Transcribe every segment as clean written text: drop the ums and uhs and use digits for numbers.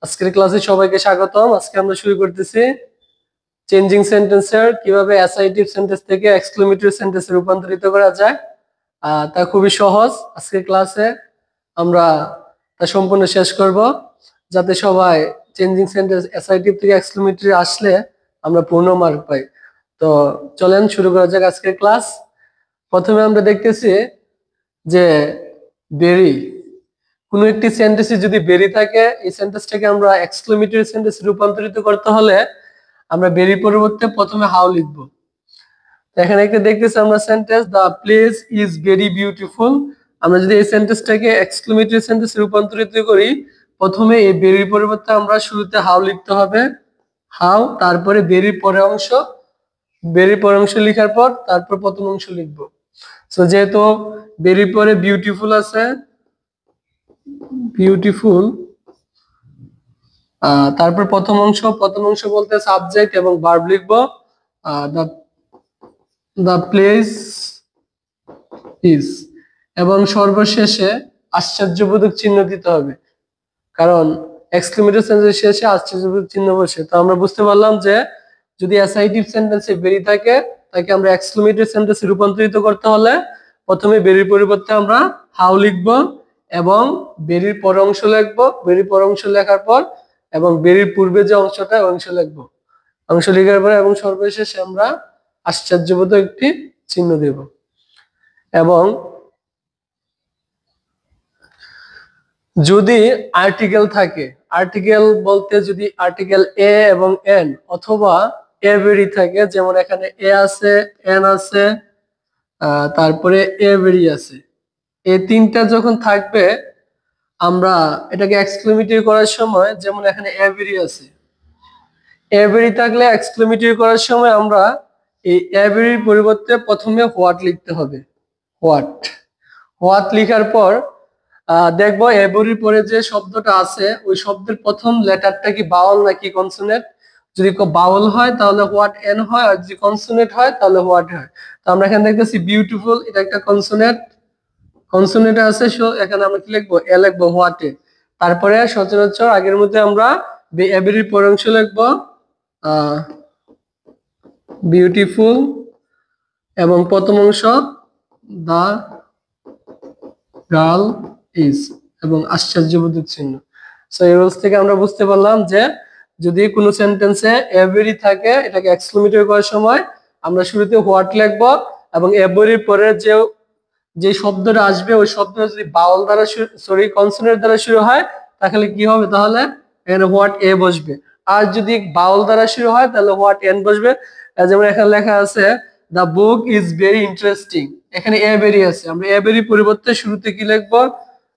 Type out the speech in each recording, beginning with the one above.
আজকের ক্লাসে সবাইকে স্বাগতম। আজকে আমরা শুরু করতেছি চেঞ্জিং সেন্টেন্সের কিভাবে অ্যাসার্টিভ সেন্টেন্স থেকে এক্সক্লেমেটরি সেন্টেন্সে রূপান্তরিত করা যায়। তা খুবই সহজ। আজকের ক্লাসে আমরা তা সম্পূর্ণ শেষ করব, যাতে সবাই চেঞ্জিং সেন্টেন্স অ্যাসার্টিভ থেকে এক্সক্লেমেটরি আসলে আমরা পূর্ণ মার্ক পাই। তো চলেন শুরু করা যাক আজকের ক্লাস। প্রথমে আমরা দেখতেছি যে বেরি, কোনো একটি সেন্টেন্সে যদি বেরি থাকে, এই সেন্টেন্সটাকে আমরা এক্সক্লেমেটরি সেন্টেন্সে রূপান্তরিত করতে হলে আমরা বেরি পরিবর্তে প্রথমে হাউ লিখব। এখানে একটা দেখতেছি আমরা sentence, the place is very beautiful. আমরা যদি এই সেন্টেন্সটাকে এক্সক্লেমেটরি সেন্টেন্সে রূপান্তরিত করি, প্রথমে এই বেরির পরিবর্তে আমরা শুরুতে হাউ লিখতে হবে, হাউ, তারপরে বেরির পরের অংশ, বেরির পরের অংশ লিখার পর তারপর প্রথম অংশ লিখব। সো যেহেতু বেরির পরে বিউটিফুল আছে, বিউটিফুল, তারপর প্রথম অংশ বলতে সাবজেক্ট এবং ভার্ব লিখব। দ্য প্লেস ইজ, এবং সর্বশেষে আশ্চর্যবোধক চিহ্ন দিতে হবে, কারণ এক্সক্লেমেটরি সেন্টেন্সের শেষে আশ্চর্যবোধক চিহ্ন বসে। তো আমরা বুঝতে পারলাম যে যদি অ্যাসার্টিভ সেন্টেন্সে বেরি থাকে, তাকে আমরা এক্সক্লেমেটরি সেন্টেন্সে রূপান্তরিত করতে হলে প্রথমে বেরির পরিবর্তে আমরা হাউ লিখব এবং বেরির পর অংশ লিখবো, বেরির পর অংশ লেখার পর এবং বেরির পূর্বে যে অংশটা অংশ লিখবো, অংশ লেখার পর এবং সর্বশেষে আমরা আশ্চর্যবোধক একটি চিহ্ন দেব। এবং যদি আর্টিকেল থাকে, আর্টিকেল বলতে যদি আর্টিকেল এ এবং এন অথবা এ বেরি থাকে, যেমন এখানে এ আছে, এন আছে, তারপরে এ বেরি আছে, এই তিনটা যখন থাকবে আমরা এটাকে এক্সক্লেমেটরি করার সময়, যেমন এখানে এ বেরি আছে, এ বেরি থাকলে এক্সক্লেমেটরি করার সময় আমরা এই এ বেরির পরিবর্তে প্রথমে হোয়াট লিখতে হবে, হোয়াট। হোয়াট লিখার পর দেখবো এ বেরির পরে যে শব্দটা আছে ওই শব্দের প্রথম লেটারটা কি বাউল নাকি কনসোনেন্ট। যদি বাউল হয় তাহলে হোয়াট এন হয়, আর যদি কনসোনেন্ট হয় তাহলে হোয়াট হয়। তো আমরা এখানে দেখতেছি বিউটিফুল, এটা একটা কনসোনেন্ট, কনসোনেন্ট আছে, সো এখানে আমরা কি লিখবো, এ লিখবো হোয়াটে। তারপরে সচরাচর আগের মধ্যে আমরা এ বেরির পর অংশ লিখবো বিউটিফুল এবং প্রথম অংশ দা গার্ল ইজ এবং আশ্চর্যবোধক চিহ্ন। সো এই রুলস থেকে আমরা বুঝতে পারলাম যে যদি কোনো সেন্টেন্সে এভরি থাকে, এটাকে এক্সক্লেমেটরি করার সময় আমরা শুরুতে হোয়াট লিখবো এবং এভরির পরে যে শব্দটা আসবে ওই শব্দটা যদি বাউল দ্বারা কনসোনেন্ট দ্বারা শুরু হয় তাহলে কি হবে, তাহলে এখানে হোয়াট এ বসবে। আর যদি বাউল দ্বারা শুরু হয় তাহলে হোয়াট এন বসবে। যেমন এখানে লেখা আছে the book is very interesting, এখানে এ বেরি আছে, আমরা এ বেরির পরিবর্তে শুরুতে কি লিখবো,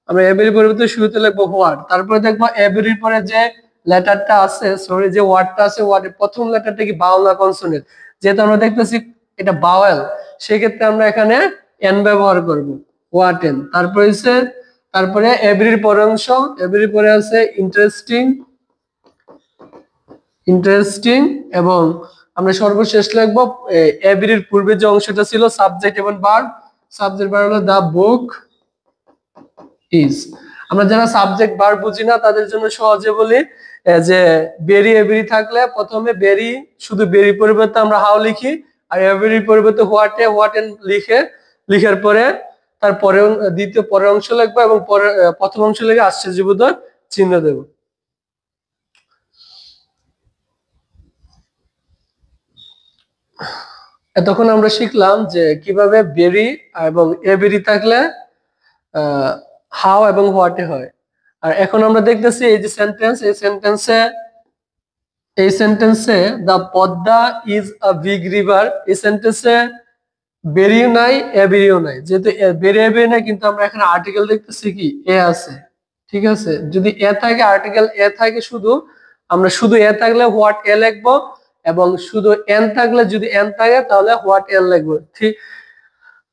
আমরা এ বেরির পরিবর্তে শুরুতে লিখবো হোয়াট। তারপরে দেখবো এ বেরির পরে যে লেটারটা আছে, সরি যে ওয়ার্ডটা আছে, ওয়ার্ডের প্রথম লেটারটা কি বাউল না কনসোনেন্ট। যেহেতু আমরা দেখতেছি এটা বাওয়েল, সেক্ষেত্রে আমরা এখানে এন ব্যবহার করব, হোয়াট এন। তারপরে এভরির পরে অংশ, এভরির পরে আছে ইন্টারেস্টিং, ইন্টারেস্টিং, এবং আমরা সর্বশেষ লিখবো এভরির পূর্বে যে অংশটা ছিল সাবজেক্ট এবং ভার্ব, সাবজেক্ট ভার্ব হলো দা বুক ইজ। আমরা যারা সাবজেক্ট ভার্ব বুঝি না তাদের জন্য সহজে বলি যে বেরি এভরি থাকলে প্রথমে বেরি, শুধু বেরি পরিবর্তে আমরা হাউ লিখি, আর এভরির পরিবর্তে হোয়াটে হোয়াট এন লিখার পরে তারপরে দ্বিতীয় পরের অংশ লিখবো এবং পরে প্রথম অংশ লিখে আশ্চর্যবোধক চিহ্ন দেব। এতক্ষণ আমরা শিখলাম যে কিভাবে বেরি এবং এভরি থাকলে হাউ এবং হোয়াটে হয়। আর এখন আমরা দেখতেছি এই যে সেন্টেন্স, এই সেন্টেন্সে the Padma is a big river, এই সেন্টেন্সে বেরিও নাই এবেরিও নাই। যেহেতু বেরি এবেরি নাই, কিন্তু আমরা এখানে আর্টিকেল দেখতেছি কি এ আছে, ঠিক আছে। যদি এ থাকে, আর্টিকেল এ থাকে, আমরা শুধু এ থাকলে হোয়াট এ লিখবো এবং শুধু এন থাকলে, যদি এন থাকে তাহলে হোয়াট এন লিখবো, ঠিক।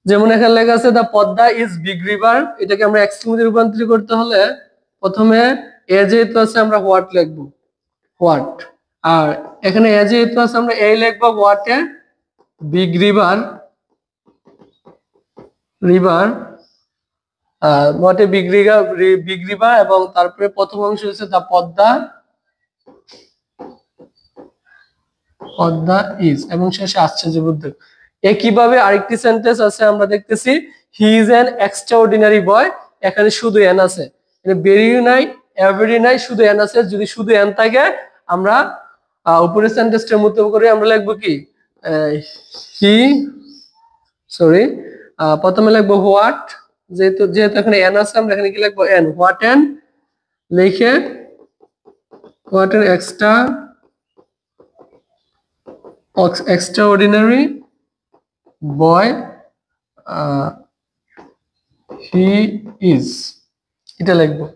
যেমন এখানে লেখা আছে the Padma is big river, এটাকে আমরা এক্সক্লেমেটরি রূপান্তরিত করতে হলে প্রথমে এ যেহেতু আছে আমরা হোয়াট লিখবো, হোয়াট। আর এখানে এ যেহেতু আছে আমরা এই লিখবো what a big river, what a big river এবং তারপরে প্রথম অংশ হচ্ছে the Padma of the is এবং শেষে আশ্চর্যবোধক। একইভাবে আরেকটি সেন্টেন্স আছে আমরা দেখতেছি, he is an extraordinary boy. এখানে শুধু এন আছে, ভেরি নাই, এভারি নাই, শুধু এন আছে। যদি শুধু এন থাকে আমরা উপরের সেন্টেন্সটার মতো করে আমরা লিখবো কি, হি, সরি, প্রথমে লিখবো হোয়াট, যেহেতু এখানে এন আছে আমরা এখানে কি লিখবো, এন, হোয়াট এন লিখে, what N extraordinary boy he is, এটা লিখবো।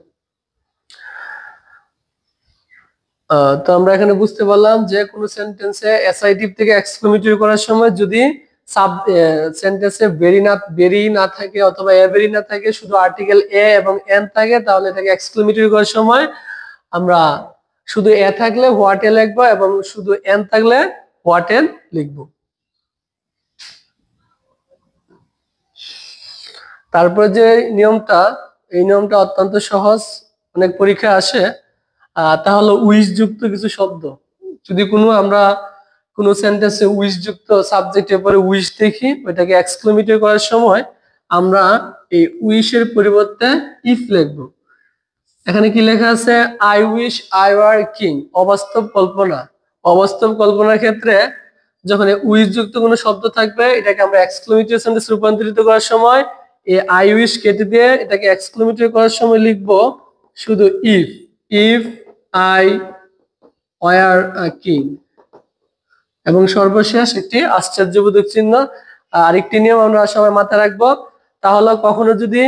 তো আমরা এখানে বুঝতে পারলাম যে কোন সেন্টেন্সে অ্যাসাইটিভ থেকে এক্সক্লেমেটরি করার সময় যদি সাব সেন্টেন্সে ভেরি না থাকে অথবা এভেরি না থাকে, শুধু আর্টিকেল এ এবং এন থাকে, তাহলে এটাকে এক্সক্লেমেটরি করার সময় আমরা শুধু এ থাকলে হোয়াট এ লিখবো এবং শুধু এন থাকলে হোয়াট এন লিখবো। তারপর যে নিয়মটা, এই নিয়মটা অত্যন্ত সহজ, অনেক পরীক্ষা আসে। তা হলো উইশ যুক্ত কিছু শব্দ। যদি আমরা কোনো সেন্টেন্সে উইশ যুক্ত সাবজেক্টের পরে উইশ দেখি, ওইটাকে এক্সক্লেমেটরি করার সময় আমরা এই উইশের পরিবর্তে ইফ লিখবো। এখানে কি লেখা আছে, I wish I were king, অবাস্তব কল্পনা। অবাস্তব কল্পনার ক্ষেত্রে যখন উইশ যুক্ত কোনো শব্দ থাকবে, এটাকে আমরা এক্সক্লেমেটরি সেন্টেন্সে রূপান্তরিত করার সময় এই আই উইশ কেটে দিয়ে এটাকে এক্সক্লেমেটরি করার সময় লিখবো শুধু if, if I were king. এবং সর্বশেষ একটি আশ্চর্যবোধক চিহ্ন। আরেকটি নিয়ম আমরা সবাই মাথায় রাখবো, তাহলে কখনো যদি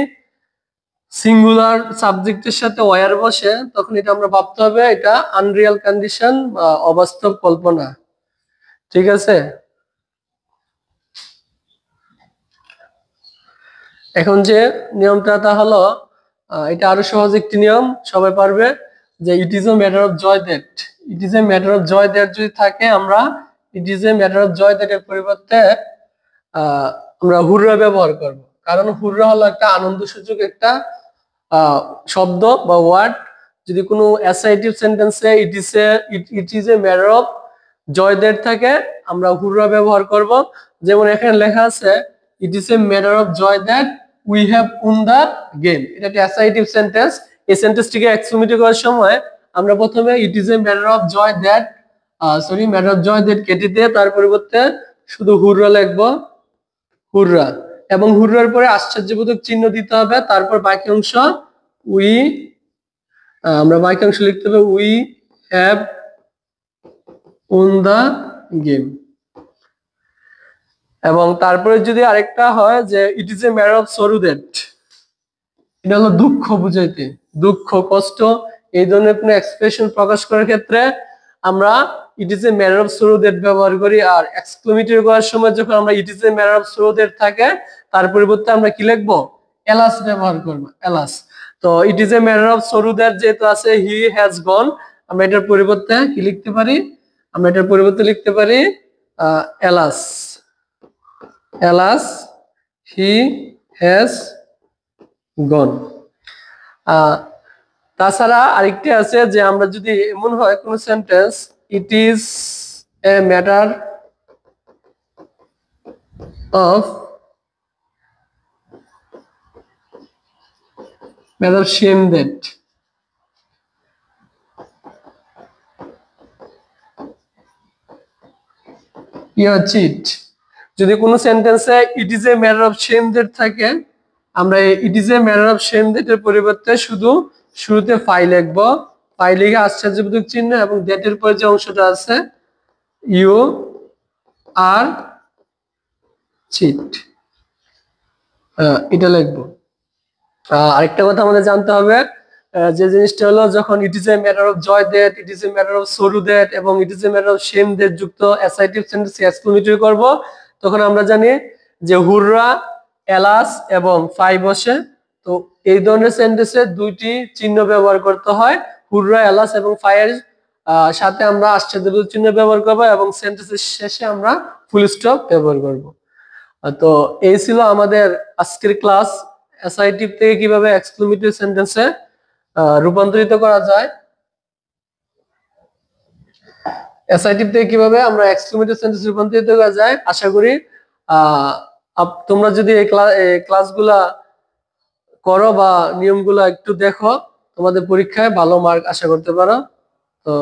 সিঙ্গুলার সাবজেক্টের সাথে ওয়ার বসে, তখন এটা আমরা ভাবতে হবে এটা আনরিয়াল কন্ডিশন বা অবাস্তব কল্পনা। ঠিক আছে, এখন যে নিয়মটা তা হলো, এটা আরো সহজ একটি নিয়ম, সবাই পারবে, যে it is a matter of joy that. It is a matter of joy that যদি থাকে, আমরা it is a matter of joy that এর পরিবর্তে আমরা হুররা ব্যবহার করব। কারণ হুররা হলো একটা আনন্দসূচক একটা শব্দ বা ওয়ার্ড। যদি কোনো অ্যাসার্টিভ সেন্টেন্সে it is a matter of joy that থাকে, আমরা হুররা ব্যবহার করব। যেমন এখানে লেখা আছে, it is a matter of joy that we have won the game. এটা একটা অ্যাসার্টিভ সেন্টেন্স। এই সেন্টেন্সটিকে এক্সক্লেমেটরি করার সময় আমরা প্রথমে it is a matter of joy that, matter of joy that কেটে দিয়ে তার পরিবর্তে শুধু হুররা লিখবো, হুররা। এবং হুররার পরে আশ্চর্যবোধক চিহ্ন দিতে হবে। তারপর বাকি অংশ উই, আমরা বাকি অংশ লিখতে হবে we have won the game. এবং তারপরে যদি আরেকটা হয় যে it is a matter of sorrow that, এটা হলো দুঃখ বুঝাইতে, দুঃখ, কষ্ট, এই ধরনের কোনো এক্সপ্রেশন প্রকাশ করার ক্ষেত্রে আমরা it is a matter of sorrow that ব্যবহার করি। আর এক্সক্লেমেটরি করার সময় যখন আমরা it is a matter of sorrow that থাকে, তার পরিবর্তে আমরা কি লিখবো, এলাস ব্যবহার করবো, এলাস। তো ইট is a matter of sorrow that যেহেতু আছে হি হ্যাজ গন, আমরা এটার পরিবর্তে কি লিখতে পারি, আমরা এটার পরিবর্তে লিখতে পারি alas, alas he has gone. তাছাড়া আরেকটি আছে যে আমরা যদি এমন হয় কোন sentence, it is a matter of shame that, চিট। যদি কোনো সেন্টেন্সে it is a matter of shame that থাকে, আমরা it is a matter of shame that এর পরিবর্তে শুধু শুরুতে ফাই লিখবো, ফাই লিখে আশ্চর্যবোধক চিহ্ন এবং দ্যাট এর পরে যে অংশটা আছে ইউ আর চিট, এটা লিখবো। আরেকটা কথা আমাদের জানতে হবে, যে জিনিসটা হলো যখন it is a matter of joy that, it is a matter of sorrow that এবং it is a matter of shame that যুক্ত অ্যাসার্টিভ সেন্টেন্স এক্সক্লেমেটরি করব, তখন আমরা জানি যে হুররা, এলাস এবং ফাই বসে। তো এই ধরনের সেন্টেন্সে দুইটি চিহ্ন ব্যবহার করতে হয়, হুররা, এলাস এবং ফাইয়ের সাথে আমরা আশ্চর্যবোধক চিহ্ন ব্যবহার করব এবং সেন্টেন্সের শেষে আমরা ফুল স্টপ ব্যবহার করব। তো এই ছিল আমাদের আজকের ক্লাস, অ্যাসার্টিভ থেকে কিভাবে এক্সক্লেমেটরি সেন্টেন্সে রূপান্তরিত করা যায়। অ্যাসার্টিভ থেকে কিভাবে আমরা এক্সক্লেমেটরি সেন্টেন্সে রূপান্তরিত করা যায় আশা করি তোমরা যদি এই ক্লাসগুলা করো বা নিয়মগুলো একটু দেখো তোমাদের পরীক্ষায় ভালো মার্ক আশা করতে পারো। তো